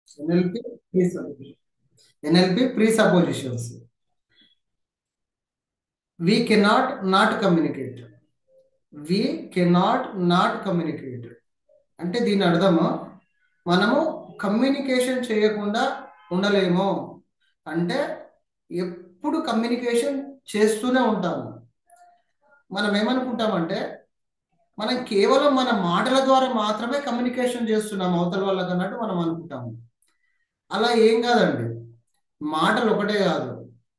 NLP presupposition. NLP presuppositions. We cannot not communicate. We cannot not communicate. అంటే దీని అర్థము మనము కమ్యూనికేషన్ చేయకుండా ఉండలేము. అంటే ఎప్పుడు కమ్యూనికేషన్ చేస్తూనే ఉంటాము. మనం ఏమనుకుంటామంటే మనం కేవలం మన మాటల ద్వారా మాత్రమే కమ్యూనికేషన్ చేస్తున్నాం అవతల వాళ్ళకి అన్నట్టు మనం అనుకుంటాము. అలా ఏం కాదండి. మాటలు ఒకటే కాదు,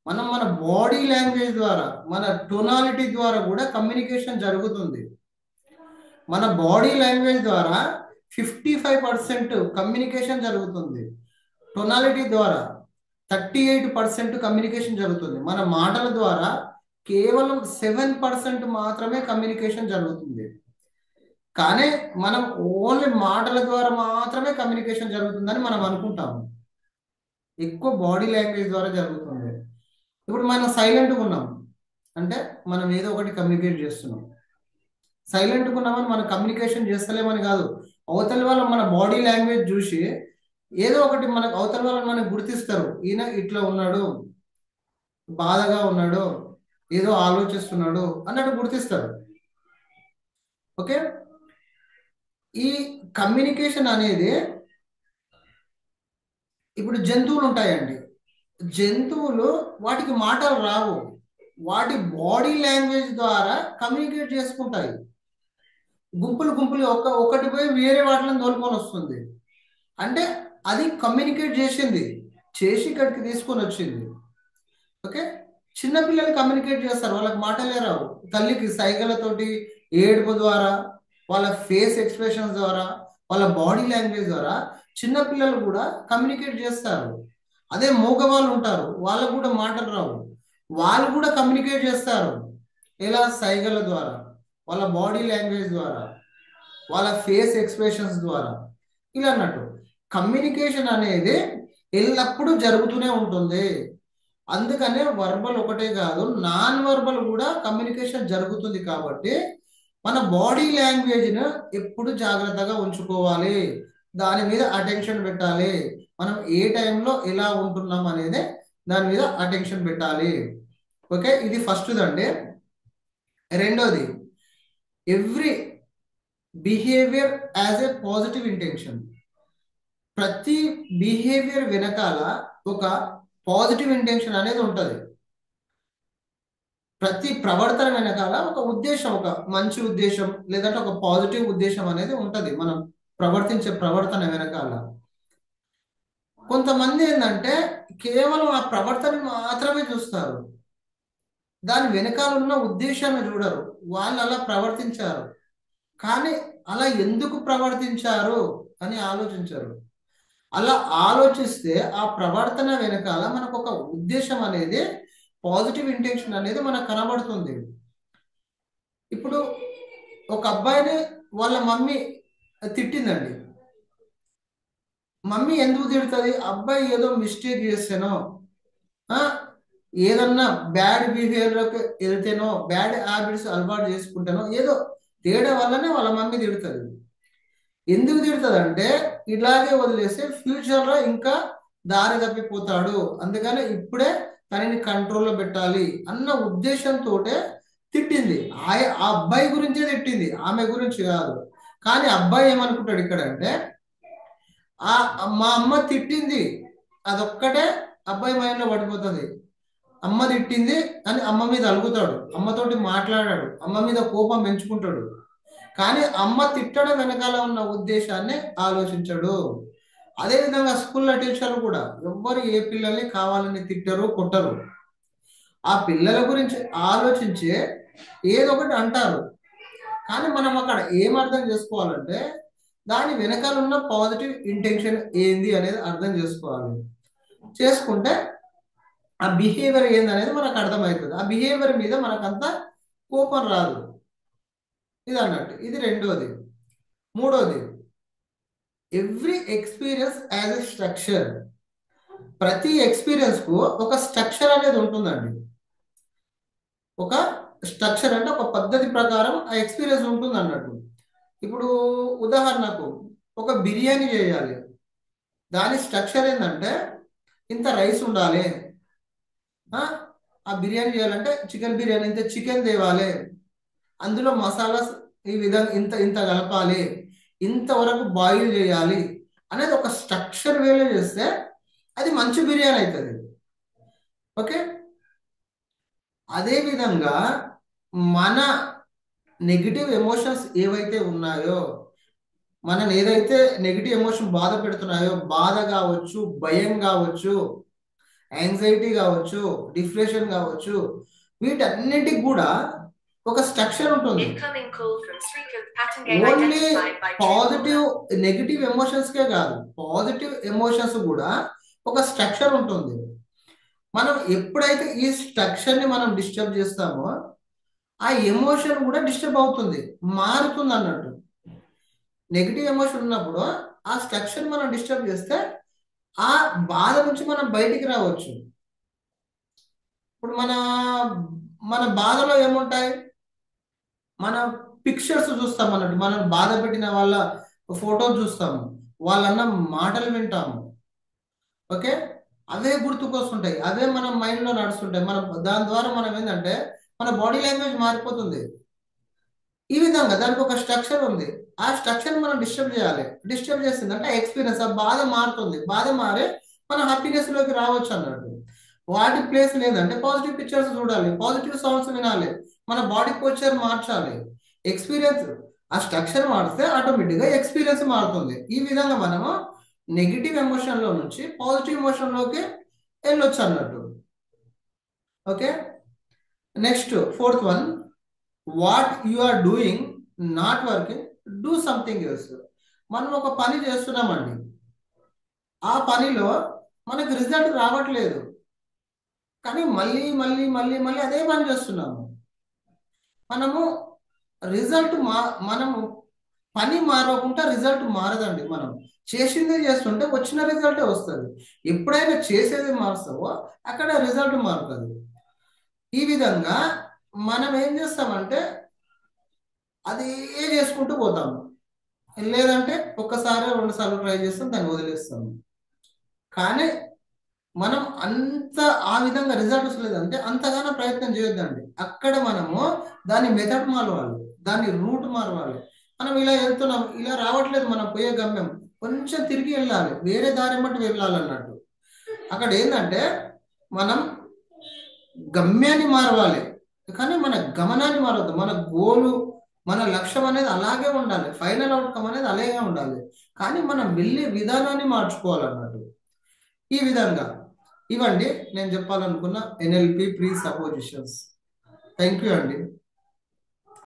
మనం మన బాడీ లాంగ్వేజ్ ద్వారా, మన టోనాలిటీ ద్వారా కూడా కమ్యూనికేషన్ జరుగుతుంది. మన బాడీ లాంగ్వేజ్ ద్వారా 55% కమ్యూనికేషన్ జరుగుతుంది. టోనాలిటీ ద్వారా 38% కమ్యూనికేషన్ జరుగుతుంది. మన మాటల ద్వారా కేవలం 7% మాత్రమే కమ్యూనికేషన్ జరుగుతుంది. కానీ మనం ఓన్లీ మాటల ద్వారా మాత్రమే కమ్యూనికేషన్ జరుగుతుందని మనం అనుకుంటాము. ఎక్కువ బాడీ లాంగ్వేజ్ ద్వారా జరుగుతుంది. ఇప్పుడు మనం సైలెంట్గా ఉన్నాం అంటే మనం ఏదో ఒకటి కమ్యూనికేట్ చేస్తున్నాం. సైలెంట్గా ఉన్నామని మనం కమ్యూనికేషన్ చేస్తలేమని కాదు, అవతల వాళ్ళు మన బాడీ లాంగ్వేజ్ చూసి ఏదో ఒకటి మనకు అవతల వాళ్ళని మనకు గుర్తిస్తారు. ఈయన ఇట్లా ఉన్నాడు, బాధగా ఉన్నాడు, ఏదో ఆలోచిస్తున్నాడు అన్నట్టు గుర్తిస్తారు. ఓకే, ఈ కమ్యూనికేషన్ అనేది ఇప్పుడు జంతువులు ఉంటాయండి. జంతువులు వాటికి మాటలు రావు, వాటి బాడీ లాంగ్వేజ్ ద్వారా కమ్యూనికేట్ చేసుకుంటాయి. గుంపులు గుంపులు ఒకటి పోయి వేరే వాటిని తోలుకొని వస్తుంది. అంటే అది కమ్యూనికేట్ చేసి ఇక్కడికి తీసుకొని వచ్చింది. ఓకే, చిన్నపిల్లలు కమ్యూనికేట్ చేస్తారు, వాళ్ళకి మాటలే రావు. తల్లికి సైగలతోటి, ఏడుపు ద్వారా, వాళ్ళ ఫేస్ ఎక్స్ప్రెషన్స్ ద్వారా, వాళ్ళ బాడీ లాంగ్వేజ్ ద్వారా చిన్నపిల్లలు కూడా కమ్యూనికేట్ చేస్తారు. అదే మూగవాళ్ళు ఉంటారు, వాళ్ళకు కూడా మాటలు రావు, వాళ్ళు కూడా కమ్యూనికేట్ చేస్తారు. ఎలా? సైగల ద్వారా, వాళ్ళ బాడీ లాంగ్వేజ్ ద్వారా, వాళ్ళ ఫేస్ ఎక్స్ప్రెషన్స్ ద్వారా, ఇలా అన్నట్టు కమ్యూనికేషన్ అనేది ఎల్లప్పుడూ జరుగుతూనే ఉంటుంది. అందుకనే వర్బల్ ఒకటే కాదు, నాన్ వర్బల్ కూడా కమ్యూనికేషన్ జరుగుతుంది. కాబట్టి మన బాడీ లాంగ్వేజ్ను ఎప్పుడు జాగ్రత్తగా ఉంచుకోవాలి, దాని మీద అటెన్షన్ పెట్టాలి. మనం ఏ టైంలో ఎలా ఉంటున్నాం అనేది దాని మీద అటెన్షన్ పెట్టాలి. ఓకే, ఇది ఫస్ట్దండి. రెండోది, every behaviour as a positive intention. ప్రతి బిహేవియర్ వెనకాల ఒక పాజిటివ్ ఇంటెన్షన్ అనేది ఉంటుంది. ప్రతి ప్రవర్తన వెనకాల ఒక ఉద్దేశం, ఒక మంచి ఉద్దేశం లేదంటే ఒక పాజిటివ్ ఉద్దేశం అనేది ఉంటుంది మనం ప్రవర్తించే ప్రవర్తన వెనకాల. కొంతమంది ఏంటంటే కేవలం ఆ ప్రవర్తన మాత్రమే చూస్తారు, దాని వెనకాల ఉన్న ఉద్దేశాన్ని చూడరు. వాళ్ళు అలా ప్రవర్తించారు, కానీ అలా ఎందుకు ప్రవర్తించారు అని ఆలోచించరు. అలా ఆలోచిస్తే ఆ ప్రవర్తన వెనకాల మనకు ఒక ఉద్దేశం అనేది, పాజిటివ్ ఇంటెన్షన్ అనేది మనకు కనబడుతుంది. ఇప్పుడు ఒక అబ్బాయిని వాళ్ళ మమ్మీ తిట్టిందండి. మమ్మీ ఎందుకు తిడుతుంది? అబ్బాయి ఏదో మిస్టేక్ చేస్తేనో, ఆ, ఏదన్నా బ్యాడ్ బిహేవియర్లోకి వెళ్తేనో, బ్యాడ్ హ్యాబిట్స్ అలవాటు చేసుకుంటేనో, ఏదో తేడా వల్లనే వాళ్ళ మమ్మీ తిడుతుంది. ఎందుకు తిడుతుంది అంటే ఇలాగే వదిలేస్తే ఫ్యూచర్లో ఇంకా దారి తప్పిపోతాడు, అందుకని ఇప్పుడే తనని కంట్రోల్లో పెట్టాలి అన్న ఉద్దేశంతో తిట్టింది. ఆ అబ్బాయి గురించే తిట్టింది, ఆమె గురించి కాదు. కానీ అబ్బాయి ఏమనుకుంటాడు ఇక్కడ అంటే, ఆ మా అమ్మ తిట్టింది అదొక్కటే అబ్బాయి మైండ్లో పడిపోతుంది. అమ్మ తిట్టింది అని అమ్మ మీద అలుగుతాడు, అమ్మతోటి మాట్లాడాడు, అమ్మ మీద కోపం పెంచుకుంటాడు. కానీ అమ్మ తిట్టడం వెనకాల ఉన్న ఉద్దేశాన్ని ఆలోచించడు. అదేవిధంగా స్కూల్లో టీచర్లు కూడా ఎవ్వరు ఏ పిల్లల్ని కావాలని తిట్టరు, కొట్టరు. ఆ పిల్లల గురించి ఆలోచించే ఏదో ఒకటి అంటారు. కానీ మనం అక్కడ ఏం అర్థం చేసుకోవాలంటే దాని వెనకాల ఉన్న పాజిటివ్ ఇంటెన్షన్ ఏంది అనేది అర్థం చేసుకోవాలి. చేసుకుంటే ఆ బిహేవియర్ ఏందనేది మనకు అర్థమవుతుంది. ఆ బిహేవియర్ మీద మనకంత కోపం రాదు. ఇది అన్నట్టు, ఇది రెండోది. మూడోది, every experience as a structure. ప్రతి ఎక్స్పీరియన్స్ కు ఒక స్ట్రక్చర్ అనేది ఉంటుందండి. ఒక స్ట్రక్చర్ అంటే ఒక పద్ధతి ప్రకారం ఆ ఎక్స్పీరియన్స్ ఉంటుంది అన్నట్టు. ఇప్పుడు ఉదాహరణకు ఒక బిర్యానీ చేయాలి. దాని స్ట్రక్చర్ ఏంటంటే ఇంత రైస్ ఉండాలి, ఆ ఆ బిర్యానీ చేయాలంటే చికెన్ బిర్యానీ ఇంత చికెన్ తేవాలి, అందులో మసాలాస్ ఈ విధంగా ఇంత ఇంత కలపాలి, ఇంతవరకు బాయిల్ చేయాలి అనేది ఒక స్ట్రక్చర్ వేలో చేస్తే అది మంచి బిర్యానీ అవుతుంది. ఓకే, అదే విధంగా మన నెగిటివ్ ఎమోషన్స్ ఏవైతే ఉన్నాయో, మనని ఏదైతే నెగిటివ్ ఎమోషన్ బాధ పెడుతున్నాయో, బాధ కావచ్చు, భయం కావచ్చు, యాంగ్జైటీ కావచ్చు, డిప్రెషన్ కావచ్చు, వీటన్నిటికి కూడా ఒక స్ట్రక్చర్ ఉంటుంది. ఓన్లీ పాజిటివ్ నెగిటివ్ ఎమోషన్స్కే కాదు, పాజిటివ్ ఎమోషన్స్ కూడా ఒక స్ట్రక్చర్ ఉంటుంది. మనం ఎప్పుడైతే ఈ స్ట్రక్చర్ని మనం డిస్టర్బ్ చేస్తామో ఆ ఎమోషన్ కూడా డిస్టర్బ్ అవుతుంది, మారుతుంది అన్నట్టు. నెగిటివ్ ఎమోషన్ ఉన్నప్పుడు ఆ స్ట్రక్చర్ మనం డిస్టర్బ్ చేస్తే ఆ బాధ నుంచి మనం బయటికి రావచ్చు. ఇప్పుడు మన మన బాధలో ఏముంటాయి, మన పిక్చర్స్ చూస్తాం అన్నట్టు, మనం బాధ పెట్టిన వాళ్ళ ఫోటోలు చూస్తాము, వాళ్ళన్న మాటలు వింటాము. ఓకే, అవే గుర్తుకొస్తుంటాయి, అవే మన మైండ్లో నడుస్తుంటాయి. మన దాని ద్వారా మనం ఏంటంటే మన బాడీ లాంగ్వేజ్ మారిపోతుంది. ఈ విధంగా దానికి ఒక స్ట్రక్చర్ ఉంది, ఆ స్ట్రక్చర్ మనం డిస్టర్బ్ చేయాలి. డిస్టర్బ్ చేస్తుంది అంటే ఎక్స్పీరియన్స్, ఆ బాధ మారుతుంది, బాధ మారి మన హ్యాపీనెస్ లోకి రావచ్చు అన్నట్టు. వాటి ప్లేస్ లేదంటే పాజిటివ్ పిక్చర్స్ చూడాలి, పాజిటివ్ సౌండ్స్ వినాలి, మన బాడీ పోస్చర్ మార్చాలి. ఎక్స్పీరియన్స్, ఆ స్ట్రక్చర్ మారితే ఆటోమేటిక్గా ఎక్స్పీరియన్స్ మారుతుంది. ఈ విధంగా మనము నెగిటివ్ ఎమోషన్ లో నుంచి పాజిటివ్ ఎమోషన్ లోకి వెళ్ళొచ్చు అన్నట్టు. Okay, next fourth one, what you are doing not working, do something else. మనం ఒక పని చేస్తున్నామండి, ఆ పనిలో మనకు రిజల్ట్ రావట్లేదు, కానీ మళ్ళీ మళ్ళీ మళ్ళీ మళ్ళీ అదే పని చేస్తున్నాము. మనము రిజల్ట్ మనము పని మారకుండా రిజల్ట్ మారదండి. మనం చేసిందే చేస్తుంటే వచ్చిన రిజల్టే వస్తుంది. ఎప్పుడైనా చేసేది మారుస్తావో అక్కడ రిజల్ట్ మారుతుంది. ఈ విధంగా మనం ఏం చేస్తామంటే అది చేసుకుంటూ పోతాము, లేదంటే ఒక్కసారి రెండుసార్లు ట్రై చేస్తాం, దాన్ని వదిలేస్తాము. కానీ మనం అంత ఆ విధంగా రిజల్ట్ వస్తలేదంటే అంతగానో ప్రయత్నం చేయొద్దండి. అక్కడ మనము దాని మెథడ్ మారవాలి, దాని రూట్ మారవాలి. మనం ఇలా వెళ్తున్నాం, ఇలా రావట్లేదు మనం పోయే గమ్యం, కొంచెం తిరిగి వెళ్ళాలి, వేరే దారి బట్టి వెళ్ళాలన్నట్టు. అక్కడ ఏంటంటే మనం గమ్యాన్ని మారవాలి, కానీ మన గమనాన్ని మారవద్దు. మన గోలు, మన లక్ష్యం అనేది అలాగే ఉండాలి, ఫైనల్ అవుట్కమ్ అనేది అలాగే ఉండాలి, కానీ మనం వెళ్ళే విధానాన్ని మార్చుకోవాలన్నట్టు. ఈ విధంగా ఇవ్వండి నేను చెప్పాలనుకున్న NLP ప్రీ సపోజిషన్స్. థ్యాంక్ యూ అండి.